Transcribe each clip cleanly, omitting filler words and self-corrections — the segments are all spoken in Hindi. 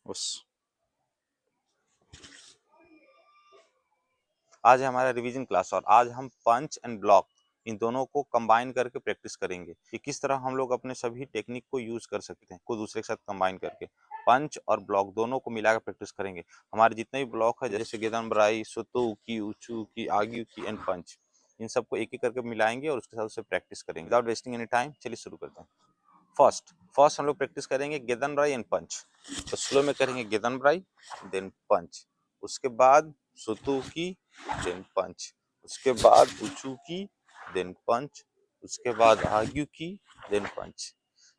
बस आज है हमारा रिवीजन क्लास और आज हम पंच एंड ब्लॉक इन दोनों को कंबाइन करके प्रैक्टिस करेंगे कि किस तरह हम लोग अपने सभी टेक्निक को यूज कर सकते हैं को दूसरे के साथ कंबाइन करके पंच और ब्लॉक दोनों को मिलाकर प्रैक्टिस करेंगे। हमारे जितने भी ब्लॉक है जैसे गेदनब्राई, सुतुकी, उचुकी, आग्युकी एंड पंच, इन सबको एक एक करके मिलाएंगे और उसके साथ उससे प्रैक्टिस करेंगे विदाउट वेस्टिंग एनी टाइम। चलिए शुरू करते हैं। फर्स्ट फर्स्ट हम लोग प्रैक्टिस करेंगे गेदनब्राई एंड पंच। तो स्लो में करेंगे गेदनब्राई देन पंच, उसके बाद सुतुकी देन पंच, उसके बाद उचुकी देन पंच, उसके बाद आग्युकी देन पंच।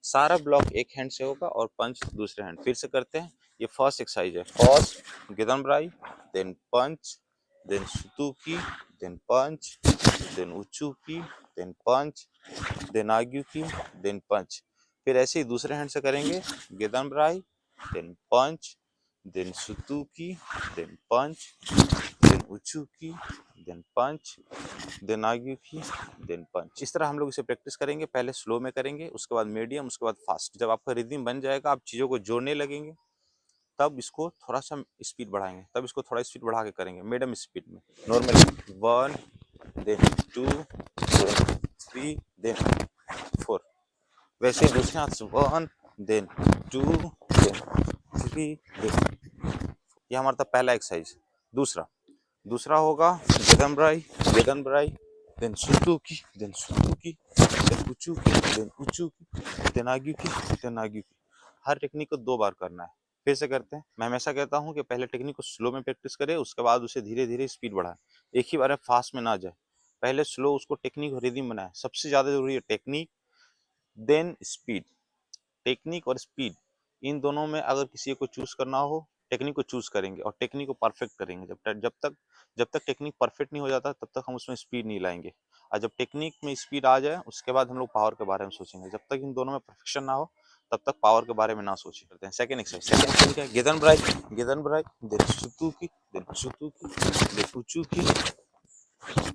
सारा ब्लॉक एक हैंड से होगा और पंच दूसरे हैंड। फिर से करते हैं। ये फर्स्ट एक्सरसाइज है। फर्स्ट गेदनब्राई देन पंच देन सुतुकी देन पंच देन उचुकी देन पंच देन आग्युकी देन पंच। फिर ऐसे ही दूसरे हैंड से करेंगे। गेदनब्राई देन पंच देन सुतुकी देन पंच देन उचुकी देन पंच देन आग्युकी देन पंच। इस तरह हम लोग इसे प्रैक्टिस करेंगे। पहले स्लो में करेंगे, उसके बाद मीडियम, उसके बाद फास्ट। जब आपका रिदम बन जाएगा, आप चीज़ों को जोड़ने लगेंगे, तब इसको थोड़ा सा स्पीड बढ़ाएंगे, तब इसको थोड़ा स्पीड बढ़ा के करेंगे मीडियम स्पीड में। Normally 1 then 2 then 3 then 4। वैसे दूसरे हाथ से 1 देन 2 देन 3 देन। ये हमारा था पहला एक्सरसाइज। दूसरा दूसरा होगा गेदनब्राई देन सुतुकी देन उचुकी देन उचुकी देन आग्युकी। हर टेक्निक को 2 बार करना है। फिर से करते हैं। मैं हमेशा कहता हूँ कि पहले टेक्निक को स्लो में प्रैक्टिस करें, उसके बाद उसे धीरे धीरे स्पीड बढ़ाएं। एक ही बार में फास्ट में ना जाए, पहले स्लो उसको टेक्निक और रिदम बनाए। सबसे ज्यादा जरूरी है टेक्निक देन स्पीड। टेक्निक और स्पीड इन दोनों में अगर किसी को चूज करना हो, टेक्निक को चूज करेंगे और टेक्निक को परफेक्ट करेंगे। जब तक टेक्निक परफेक्ट नहीं हो जाता तब तक हम उसमें स्पीड नहीं लाएंगे। और जब टेक्निक में स्पीड आ जाए उसके बाद हम लोग पावर के बारे में सोचेंगे। जब तक इन दोनों में परफेक्शन ना हो तब तक पावर के बारे में ना सोचे। करते हैं सेकंड एक्सरसाइज। सेकंड एक्सरसाइज क्या है? गेदनब्राई देन सुतुकी देन उचुकी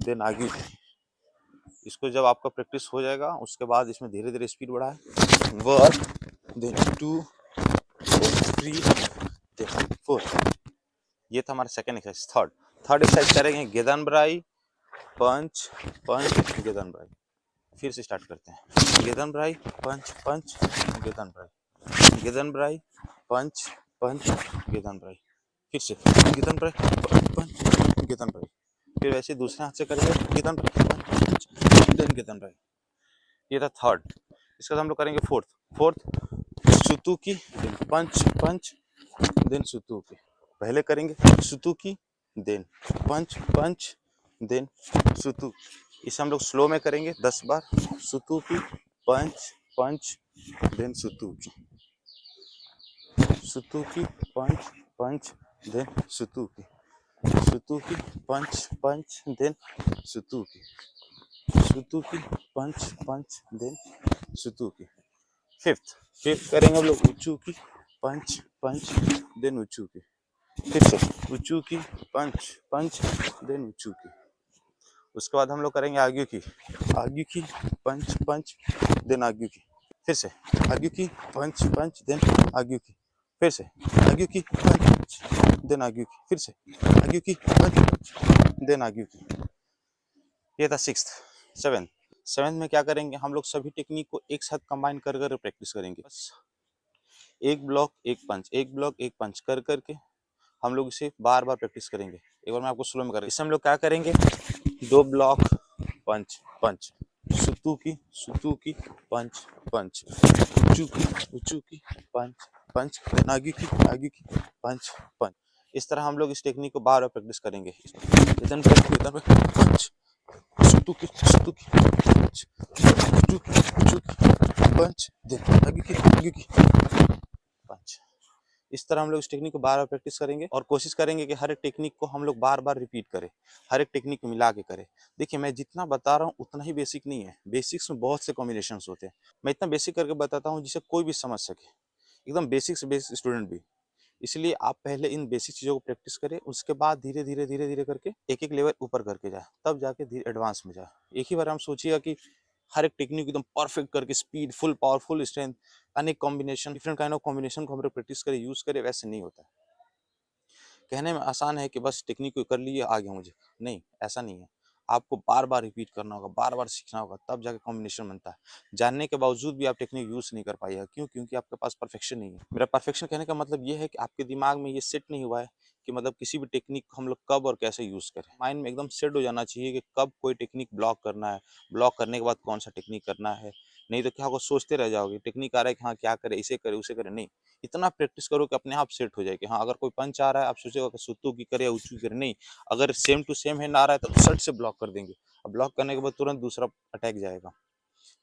देन आग्युकी। इसको जब आपका प्रैक्टिस हो जाएगा उसके बाद इसमें धीरे धीरे स्पीड बढ़ाए। 1 देन 2 देन 3 देन 4। ये था हमारा सेकंड एक्सरसाइज। थर्ड एक्सरसाइज करेंगे गेदनब्राई पंच पंच गेदनब्राई। फिर से स्टार्ट करते हैं। गेदनब्राई पंच पंच गेदनब्राई पंच पंच गेदनब्राई। फिर से गेदनब्राई पंच पंच गेदनब्राई। फिर वैसे दूसरे हाथ से करेंगे गेदनब्राई पंच देन गेदनब्राई। ये था थर्ड। इसके बाद हम लोग करेंगे फोर्थ सुतुकी देन पंच पंच देन सुतुकी। पहले करेंगे सुतुकी देन पंच पंच देन सुतुकी। इसे हम लोग स्लो में करेंगे 10 बार। सुतुकी पंच पंच देन सुतुकी, सुतुकी पंच पंच देन सुतुकी, सुतुकी पंच पंच देन सुतुकी, सुतुकी पंच पंच देन सुतुकी। फिफ्थ करेंगे हम लोग उचुकी पंच पंच देन उचुकी। फिर से उचुकी पंच पंच देन उचुकी। उसके बाद हम लोग करेंगे आग्युकी पंच पंच देन आग्युकी। फिर से आग्युकी पंच पंच देन आग्युकी। फिर से आग्युकी पंच देन आग्युकी। फिर से आग्युकी पंच देन आग्युकी। ये था सिक्स्थ। सेवेंथ में क्या करेंगे? हम लोग सभी टेक्निक को एक साथ कंबाइन कर कर प्रैक्टिस करेंगे। बस एक ब्लॉक एक पंच, एक ब्लॉक एक पंच कर करके हम लोग इसे बार बार प्रैक्टिस करेंगे। एक बार मैं आपको स्लो में करेंगे। इससे हम लोग क्या करेंगे? 2 ब्लॉक पंच पंच, सुतुकी सुतुकी पंच पंच, उचुकी उचुकी पंच पंच, आग्युकी आग्युकी पंच पंच। इस तरह हम लोग इस टेक्निक को बार बार प्रैक्टिस करेंगे। पंच सुतुकी सुतुकी पंच उचुकी उचुकी पंच देन आग्युकी आग्युकी पंच। इस तरह हम लोग इस टेक्निक को बार बार प्रैक्टिस करेंगे और कोशिश करेंगे कि हर एक टेक्निक को हम लोग बार बार रिपीट करें, हर एक टेक्निक को मिला के करें। देखिए मैं जितना बता रहा हूँ उतना ही बेसिक नहीं है। बेसिक्स में बहुत से कॉम्बिनेशंस होते हैं। मैं इतना बेसिक करके बताता हूँ जिसे कोई भी समझ सके, एकदम बेसिक से बेसिक स्टूडेंट भी। इसलिए आप पहले इन बेसिक चीज़ों को प्रैक्टिस करें, उसके बाद धीरे धीरे करके एक एक लेवल ऊपर करके जाए, तब जाके धीरे एडवांस में जाए। एक ही बार हम सोचिएगा कि हर एक टेक्निक एकदम परफेक्ट करके speed, full power, full strength, अनेक combination, different kind of combination को हम लोग प्रैक्टिस करें, यूज़ करें, वैसे नहीं होता है। कहने में आसान है कि बस टेक्निक को कर लिए आ गया मुझे, नहीं, ऐसा नहीं है। आपको बार-बार रिपीट करना होगा, बार-बार सीखना होगा, तब जाके कॉम्बिनेशन बनता है। जानने के बावजूद भी आप टेक्निक यूज़ नहीं कर पाए हैं, क्यों? क्योंकि आपके पास परफेक्शन नहीं है। मेरा परफेक्शन कहने का मतलब ये है कि आपके दिमाग में ये सेट नहीं हुआ है कि मतलब किसी भी टेक्निक को हम लोग कब और कैसे यूज़ करें। माइंड में एकदम सेट हो जाना चाहिए कि कब कोई टेक्निक ब्लॉक करना है, ब्लॉक करने के बाद कौन-सा टेक्निक करना है। नहीं तो क्या होगा, सोचते रह जाओगे, टेक्निक आ रहा है कि हाँ, क्या करें, इसे करें, उसे करें, नहीं। इतना प्रैक्टिस करो कि अपने आप सेट हो जाए कि हाँ, अगर कोई पंच आ रहा है, आप सोचेगा कि सुत्तू की करे या उचू की करे, नहीं। अगर सेम टू सेम हैंड आ रहा है तो सट से ब्लॉक कर देंगे। अब ब्लॉक करने के बाद तुरंत दूसरा अटैक जाएगा।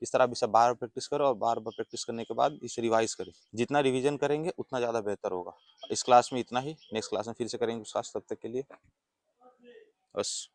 इस तरह आप इसे बार-बार प्रैक्टिस करो और बार-बार प्रैक्टिस करने के बाद इसे रिवाइज़ करें। जितना रिवीजन करेंगे उतना ज़्यादा बेहतर होगा। इस क्लास में इतना ही, नेक्स्ट क्लास में फिर से करेंगे उस क्लास, तब तक के लिए बस।